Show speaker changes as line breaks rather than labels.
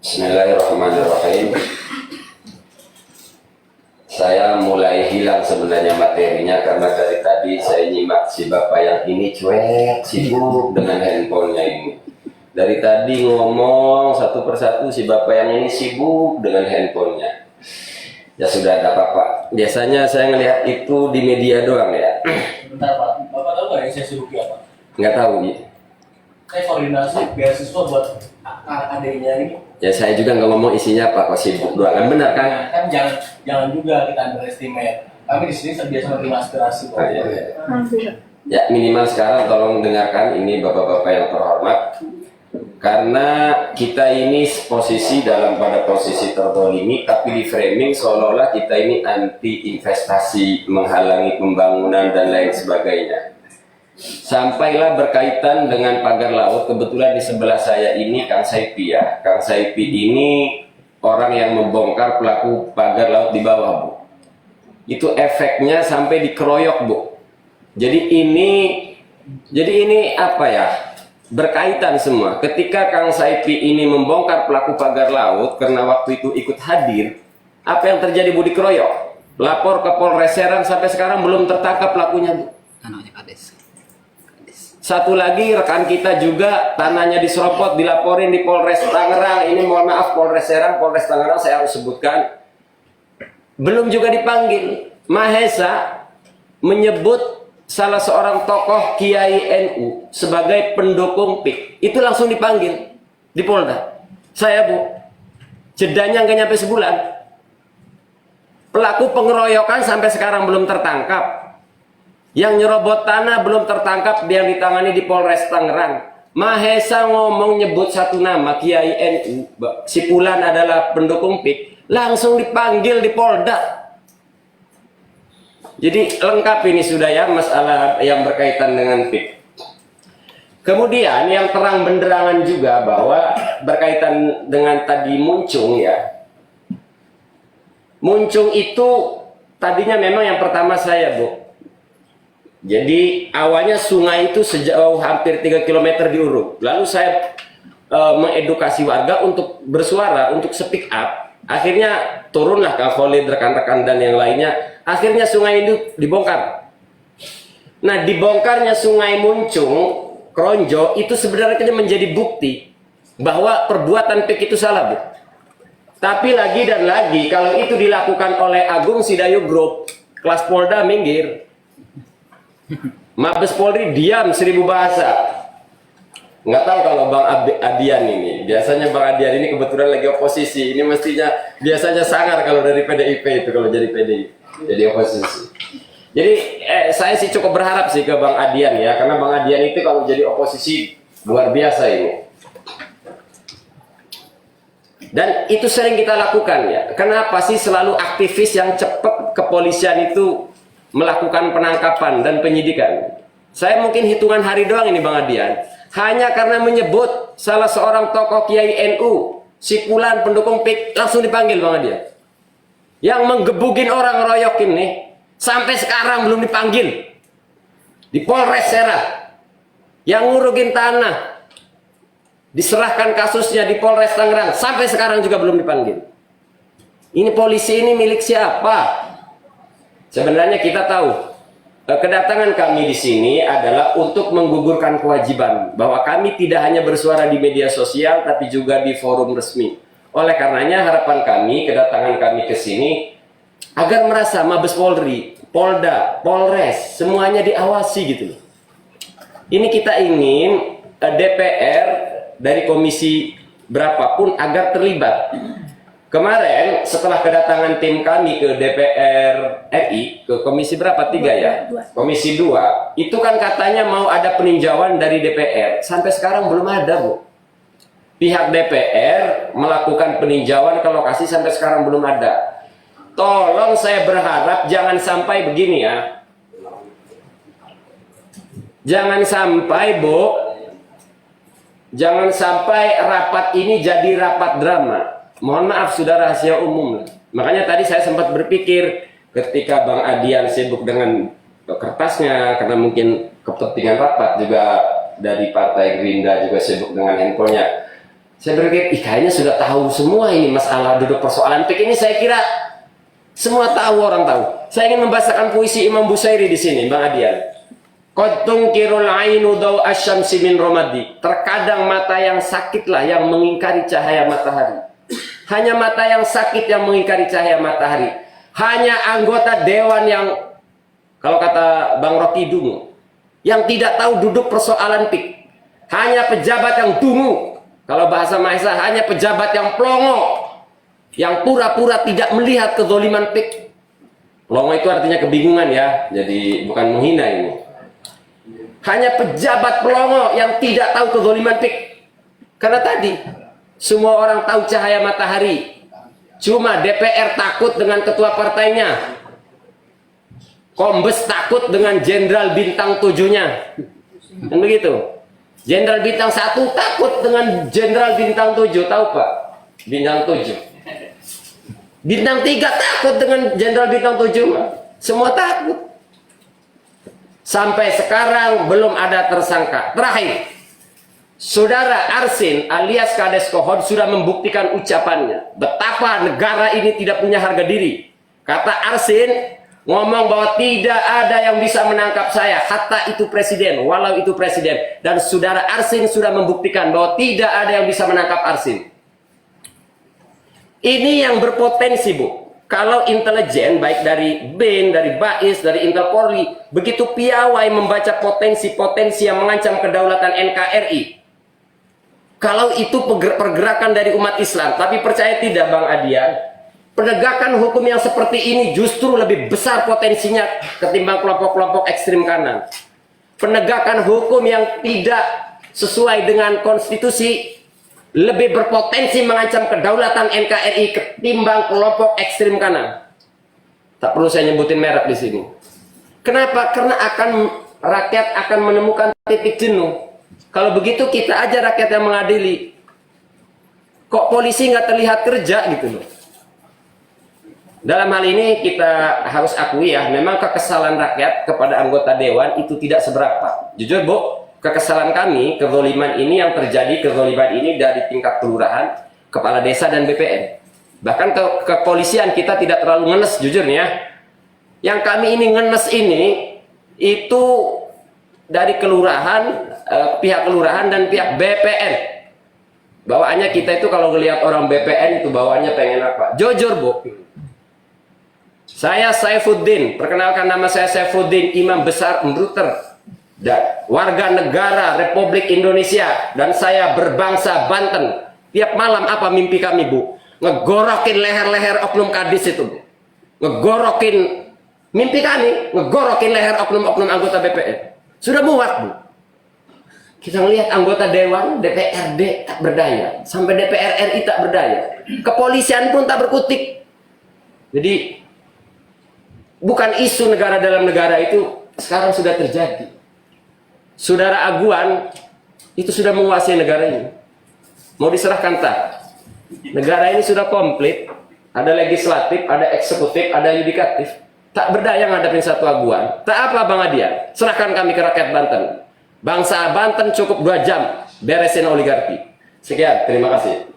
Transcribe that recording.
Bismillahirrahmanirrahim. Saya mulai hilang sebenarnya materinya karena dari tadi saya nyimak si bapak yang ini cuek, sibuk dengan handphonenya ini. Dari tadi ngomong satu persatu si bapak yang ini sibuk dengan handphonenya. Ya sudah, ada apa-apa. Biasanya saya ngelihat itu di media doang ya.
Bentar Pak, Bapak tahu nggak yang saya sibuki apa?
Nggak tahu ya.
Saya koordinasi beasiswa buat adiknya ini.
Ya saya juga nggak ngomong isinya apa, kok sibuk doang kan, benar kan?
Nah, kan jangan juga kita underestimate. Kami di sini terbiasa menerima aspirasi kok.
Ya minimal sekarang tolong dengarkan ini bapak-bapak yang terhormat. Karena kita ini posisi pada posisi terzalimi, tapi di framing seolah-olah kita ini anti investasi, menghalangi pembangunan dan lain sebagainya. Sampailah berkaitan dengan pagar laut. Kebetulan di sebelah saya ini Kang Saipi ya. Kang Saipi ini orang yang membongkar pelaku pagar laut di bawah, Bu. Itu efeknya sampai dikeroyok, Bu. Jadi ini apa ya? Berkaitan semua. Ketika Kang Saipi ini membongkar pelaku pagar laut karena waktu itu ikut hadir, apa yang terjadi, Bu? Dikeroyok. Lapor ke Polres Serang, sampai sekarang belum tertangkap pelakunya, Bu.
Anaknya Kades.
Satu lagi rekan kita juga tanahnya diseropot, dilaporin di Polres Tangerang. Ini mohon maaf, Polres Serang, Polres Tangerang saya harus sebutkan. Belum juga dipanggil. Mahesa menyebut salah seorang tokoh Kiai NU sebagai pendukung PIK. Itu langsung dipanggil di Polda. Saya, Bu, jedanya nggak nyampe sebulan. Pelaku pengeroyokan sampai sekarang belum tertangkap. Yang nyerobot tanah belum tertangkap, yang ditangani di Polres Tangerang. Mahesa ngomong nyebut satu nama, Kiai NU, si Pulan adalah pendukung PIK, langsung dipanggil di Polda. Jadi lengkap ini sudah ya masalah yang berkaitan dengan PIK. Kemudian yang terang benderangan juga bahwa berkaitan dengan tadi Muncung ya. Muncung itu tadinya memang yang pertama saya, Bu. Jadi awalnya sungai itu sejauh hampir 3 km diuruk. Lalu saya mengedukasi warga untuk bersuara, untuk speak up. Akhirnya turunlah Kang Khalid, rekan-rekan dan yang lainnya. Akhirnya sungai itu dibongkar. Nah, dibongkarnya sungai Muncung, Kronjo, itu sebenarnya menjadi bukti bahwa perbuatan PIK itu salah, Bu. Tapi lagi dan lagi, kalau itu dilakukan oleh Agung Sedayu Group, kelas Polda minggir. Mabes Polri diam 1000 bahasa. Nggak tahu kalau Bang Adian ini. Biasanya Bang Adian ini kebetulan lagi oposisi. Ini mestinya biasanya sangar kalau dari PDIP itu, kalau jadi PDI, jadi oposisi. Jadi saya sih cukup berharap sih ke Bang Adian ya, karena Bang Adian itu kalau jadi oposisi luar biasa ini. Dan itu sering kita lakukan ya. Kenapa sih selalu aktivis yang cepat kepolisian itu melakukan penangkapan dan penyidikan? Saya mungkin hitungan hari doang ini Bang Adian. Hanya karena menyebut salah seorang tokoh Kiai NU, si Pulan pendukung PIK, langsung dipanggil Bang Adian. Yang menggebugin orang, ngeroyokin nih, sampai sekarang belum dipanggil. Di Polres Serang. Yang ngurugin tanah, diserahkan kasusnya di Polres Tangerang, sampai sekarang juga belum dipanggil. Ini polisi ini milik siapa? Sebenarnya kita tahu kedatangan kami di sini adalah untuk menggugurkan kewajiban bahwa kami tidak hanya bersuara di media sosial tapi juga di forum resmi. Oleh karenanya harapan kami, kedatangan kami ke sini agar merasa Mabes Polri, Polda, Polres semuanya diawasi gitu loh. Ini kita ingin DPR dari komisi berapapun agar terlibat. Kemarin setelah kedatangan tim kami ke DPR RI, ke komisi berapa? 3 ya? Komisi 2, itu kan katanya mau ada peninjauan dari DPR. Sampai sekarang belum ada, Bu. Pihak DPR melakukan peninjauan ke lokasi, sampai sekarang belum ada. Tolong saya berharap jangan sampai begini ya. Jangan sampai, Bu. Jangan sampai rapat ini jadi rapat drama. Mohon maaf, sudah rahasia umum lah. Makanya tadi saya sempat berpikir ketika Bang Adian sibuk dengan kertasnya karena mungkin kepentingan rapat juga dari Partai Gerindra juga sibuk dengan handphonenya. Saya berpikir, kayaknya sudah tahu semua ini masalah duduk persoalan PIK ini. Saya kira semua tahu, orang tahu. Saya ingin membacakan puisi Imam Busairi di sini, Bang Adian. Qad tunkirul ainu daw asyamsi min romadi. Terkadang mata yang sakitlah yang mengingkari cahaya matahari. Hanya mata yang sakit yang mengingkari cahaya matahari. Hanya anggota dewan yang, kalau kata Bang Rocky, dungu, yang tidak tahu duduk persoalan PIK. Hanya pejabat yang dungu. Kalau bahasa Maesa, hanya pejabat yang plongo, yang pura-pura tidak melihat kezoliman PIK. Plongo itu artinya kebingungan ya, jadi bukan menghina ini. Hanya pejabat plongo yang tidak tahu kezoliman PIK. Karena tadi, semua orang tahu cahaya matahari. Cuma DPR takut dengan ketua partainya. Kombes takut dengan jenderal bintang 7-nya. Dan begitu. Jenderal bintang 1 takut dengan jenderal bintang 7, tahu Pak? Bintang 7. Bintang 3 takut dengan jenderal bintang 7. Semua takut. Sampai sekarang belum ada tersangka. Terakhir, Saudara Arsin alias Kades Kohon sudah membuktikan ucapannya. Betapa negara ini tidak punya harga diri. Kata Arsin, ngomong bahwa tidak ada yang bisa menangkap saya, hatta itu presiden, walau itu presiden. Dan saudara Arsin sudah membuktikan bahwa tidak ada yang bisa menangkap Arsin. Ini yang berpotensi, Bu. Kalau intelijen, baik dari BIN, dari BAIS, dari Intel Polri, begitu piawai membaca potensi-potensi yang mengancam kedaulatan NKRI. Kalau itu pergerakan dari umat Islam, tapi percaya tidak Bang Adian, penegakan hukum yang seperti ini justru lebih besar potensinya ketimbang kelompok-kelompok ekstrim kanan. Penegakan hukum yang tidak sesuai dengan konstitusi lebih berpotensi mengancam kedaulatan NKRI ketimbang kelompok ekstrim kanan. Tak perlu saya nyebutin merek di sini. Kenapa? Karena rakyat akan menemukan titik jenuh. Kalau begitu kita aja rakyat yang mengadili. Kok polisi nggak terlihat kerja gitu loh. Dalam hal ini kita harus akui ya, memang kekesalan rakyat kepada anggota dewan itu tidak seberapa. Jujur Bu, kekesalan kami, kezoliman ini yang terjadi, kezoliman ini dari tingkat kelurahan, kepala desa dan BPN. Bahkan ke kepolisian kita tidak terlalu ngenes jujurnya. Yang kami ini ngenes ini itu dari kelurahan, pihak kelurahan dan pihak BPN. Bawaannya kita itu kalau ngelihat orang BPN itu bawaannya pengen apa? Jujur Bu. Saya Saifuddin, perkenalkan nama saya Saifuddin, imam besar Mbruter, dan warga negara Republik Indonesia, dan saya berbangsa Banten. Tiap malam apa mimpi kami Bu? Ngegorokin leher-leher oknum kadis itu Bu. Ngegorokin, mimpi kami, ngegorokin leher oknum-oknum anggota BPN. Sudah muak Bu. Kita melihat anggota dewan, DPRD tak berdaya, sampai DPR RI tak berdaya, kepolisian pun tak berkutik. Jadi bukan isu negara dalam negara itu sekarang sudah terjadi. Saudara Aguan itu sudah menguasai negara ini. Mau diserahkan tak? Negara ini sudah komplit. Ada legislatif, ada eksekutif, ada yudikatif. Tak berdaya ngadepin satu Aguan. Tak apa Bang Adian, serahkan kami ke rakyat Banten. Bangsa Banten cukup 2 jam beresin oligarki. Sekian, terima kasih.